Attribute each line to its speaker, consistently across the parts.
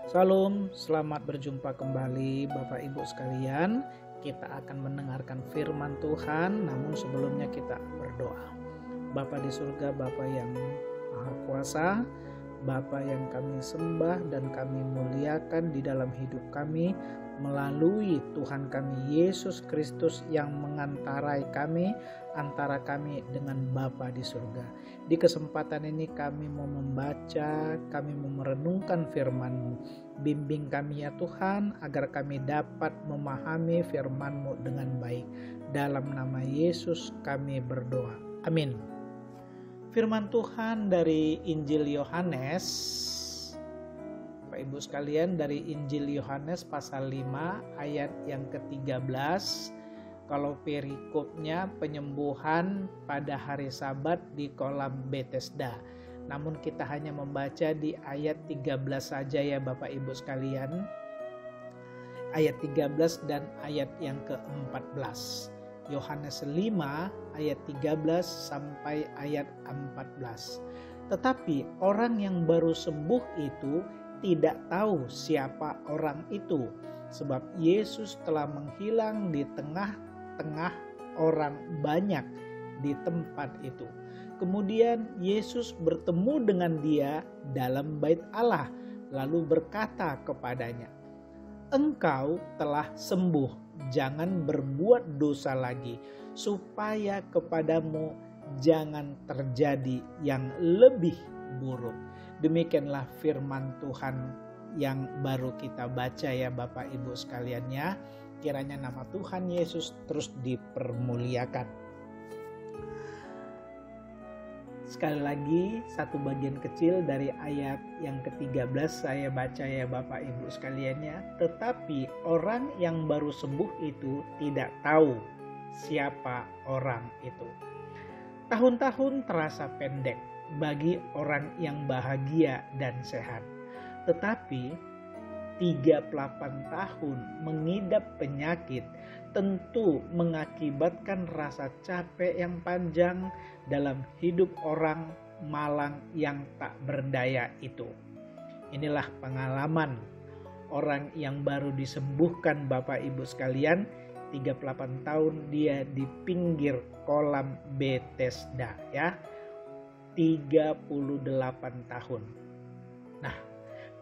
Speaker 1: Salam, selamat berjumpa kembali Bapak Ibu sekalian. Kita akan mendengarkan firman Tuhan, namun sebelumnya kita berdoa. Bapa di surga, Bapa yang Maha Kuasa, Bapa yang kami sembah dan kami muliakan di dalam hidup kami melalui Tuhan kami Yesus Kristus yang mengantarai kami antara kami dengan Bapa di surga. Di kesempatan ini kami mau membaca, kami mau merenungkan firman-Mu. Bimbing kami ya Tuhan agar kami dapat memahami firman-Mu dengan baik. Dalam nama Yesus kami berdoa. Amin. Firman Tuhan dari Injil Yohanes, Bapak Ibu sekalian, dari Injil Yohanes pasal 5 ayat yang ke-13. Kalau perikopnya penyembuhan pada hari Sabat di kolam Betesda. Namun kita hanya membaca di ayat 13 saja ya Bapak Ibu sekalian. Ayat 13 dan ayat yang ke-14. Yohanes 5 ayat 13 sampai ayat 14. Tetapi orang yang baru sembuh itu tidak tahu siapa orang itu, sebab Yesus telah menghilang di tengah-tengah orang banyak di tempat itu. Kemudian Yesus bertemu dengan dia dalam bait Allah, lalu berkata kepadanya, "Engkau telah sembuh, jangan berbuat dosa lagi, supaya kepadamu jangan terjadi yang lebih buruk." Demikianlah firman Tuhan yang baru kita baca ya Bapak Ibu sekalian ya. Kiranya nama Tuhan Yesus terus dipermuliakan. Sekali lagi satu bagian kecil dari ayat yang ke-13 saya baca ya Bapak Ibu sekalian ya. Tetapi orang yang baru sembuh itu tidak tahu siapa orang itu. Tahun-tahun terasa pendek bagi orang yang bahagia dan sehat. Tetapi 38 tahun mengidap penyakit tentu mengakibatkan rasa capek yang panjang dalam hidup orang malang yang tak berdaya itu. Inilah pengalaman orang yang baru disembuhkan Bapak Ibu sekalian. 38 tahun dia di pinggir kolam Betesda ya. 38 tahun. Nah,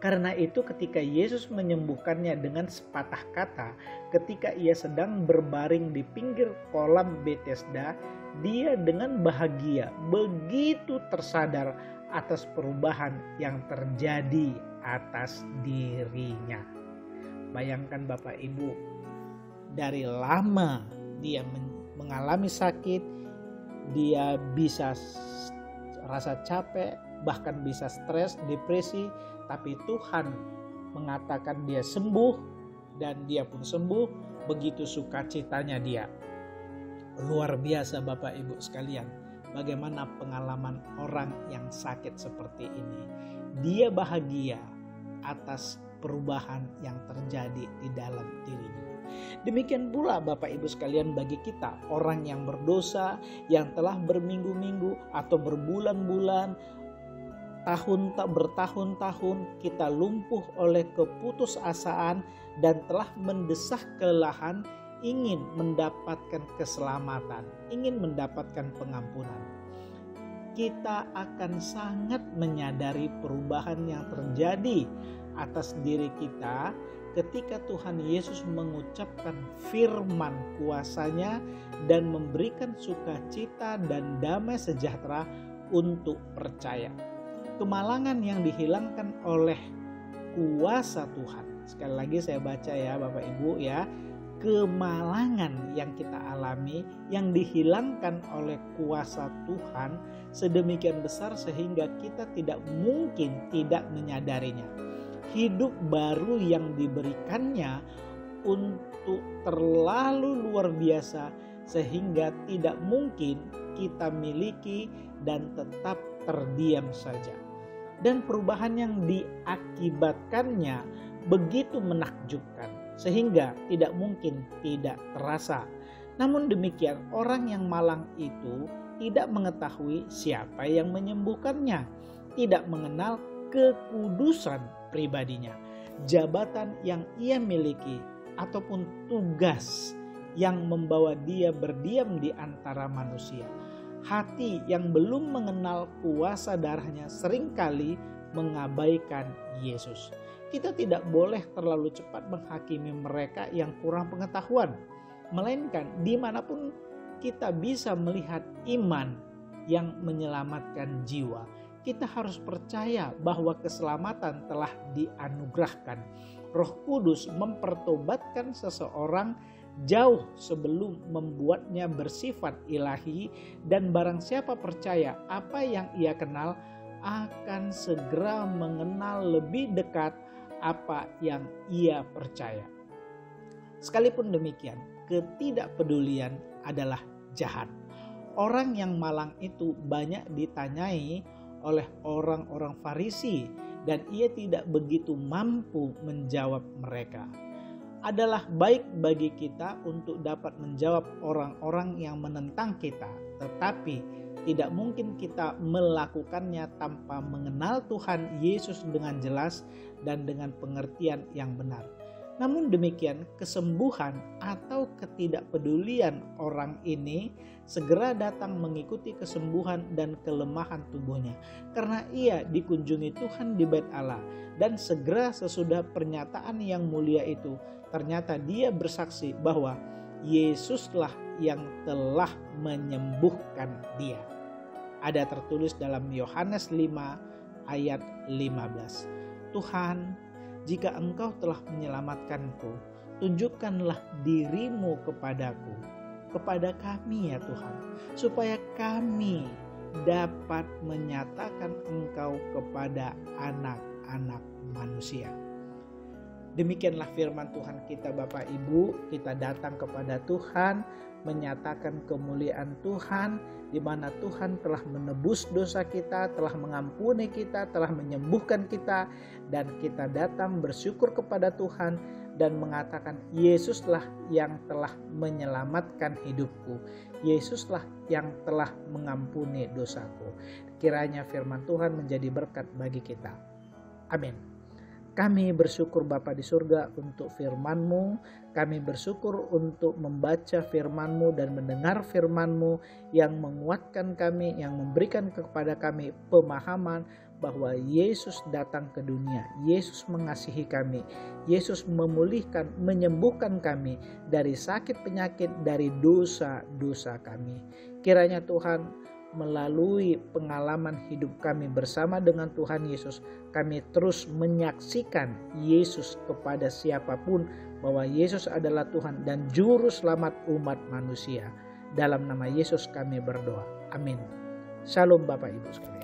Speaker 1: karena itu ketika Yesus menyembuhkannya dengan sepatah kata, ketika ia sedang berbaring di pinggir kolam Betesda, dia dengan bahagia begitu tersadar atas perubahan yang terjadi atas dirinya. Bayangkan Bapak Ibu, dari lama dia mengalami sakit, dia bisa rasa capek, bahkan bisa stres, depresi, tapi Tuhan mengatakan dia sembuh dan dia pun sembuh. Begitu sukacitanya dia. Luar biasa Bapak Ibu sekalian, bagaimana pengalaman orang yang sakit seperti ini. Dia bahagia atas perubahan yang terjadi di dalam dirinya. Demikian pula Bapak Ibu sekalian bagi kita, orang yang berdosa, yang telah berminggu-minggu atau berbulan-bulan, bertahun-tahun kita lumpuh oleh keputusasaan dan telah mendesah kelelahan, ingin mendapatkan keselamatan, ingin mendapatkan pengampunan. Kita akan sangat menyadari perubahan yang terjadi atas diri kita ketika Tuhan Yesus mengucapkan firman kuasa-Nya dan memberikan sukacita dan damai sejahtera untuk percaya. Kemalangan yang dihilangkan oleh kuasa Tuhan. Sekali lagi saya baca ya Bapak Ibu ya. Kemalangan yang kita alami yang dihilangkan oleh kuasa Tuhan sedemikian besar sehingga kita tidak mungkin tidak menyadarinya. Hidup baru yang diberikannya untuk terlalu luar biasa sehingga tidak mungkin kita miliki dan tetap terdiam saja. Dan perubahan yang diakibatkannya begitu menakjubkan sehingga tidak mungkin tidak terasa. Namun demikian orang yang malang itu tidak mengetahui siapa yang menyembuhkannya, tidak mengenal kekudusan pribadinya. jabatan yang ia miliki, ataupun tugas yang membawa dia berdiam di antara manusia. Hati yang belum mengenal kuasa darahnya seringkali mengabaikan Yesus. Kita tidak boleh terlalu cepat menghakimi mereka yang kurang pengetahuan, melainkan dimanapun kita bisa melihat iman yang menyelamatkan jiwa, kita harus percaya bahwa keselamatan telah dianugerahkan. Roh Kudus mempertobatkan seseorang jauh sebelum membuatnya bersifat ilahi, dan barang siapa percaya apa yang ia kenal akan segera mengenal lebih dekat apa yang ia percaya. Sekalipun demikian, ketidakpedulian adalah jahat. Orang yang malang itu banyak ditanyai oleh orang-orang Farisi dan ia tidak begitu mampu menjawab mereka. Adalah baik bagi kita untuk dapat menjawab orang-orang yang menentang kita, tetapi tidak mungkin kita melakukannya tanpa mengenal Tuhan Yesus dengan jelas dan dengan pengertian yang benar. Namun demikian, kesembuhan atau ketidakpedulian orang ini segera datang mengikuti kesembuhan dan kelemahan tubuhnya, karena ia dikunjungi Tuhan di Bait Allah, dan segera sesudah pernyataan yang mulia itu, ternyata dia bersaksi bahwa Yesuslah yang telah menyembuhkan dia. Ada tertulis dalam Yohanes 5 ayat 15. Tuhan, jika Engkau telah menyelamatkanku, tunjukkanlah dirimu kepadaku, kepada kami ya Tuhan, supaya kami dapat menyatakan Engkau kepada anak-anak manusia. Demikianlah firman Tuhan kita Bapak Ibu. Kita datang kepada Tuhan, menyatakan kemuliaan Tuhan, di mana Tuhan telah menebus dosa kita, telah mengampuni kita, telah menyembuhkan kita, dan kita datang bersyukur kepada Tuhan dan mengatakan, Yesuslah yang telah menyelamatkan hidupku, Yesuslah yang telah mengampuni dosaku. Kiranya firman Tuhan menjadi berkat bagi kita. Amin. Kami bersyukur Bapa di surga untuk firman-Mu. Kami bersyukur untuk membaca firman-Mu dan mendengar firman-Mu yang menguatkan kami, yang memberikan kepada kami pemahaman bahwa Yesus datang ke dunia. Yesus mengasihi kami. Yesus memulihkan, menyembuhkan kami dari sakit penyakit, dari dosa-dosa kami. Kiranya Tuhan, melalui pengalaman hidup kami bersama dengan Tuhan Yesus, kami terus menyaksikan Yesus kepada siapapun bahwa Yesus adalah Tuhan dan Juru Selamat umat manusia. Dalam nama Yesus kami berdoa. Amin. Shalom Bapak Ibu sekalian.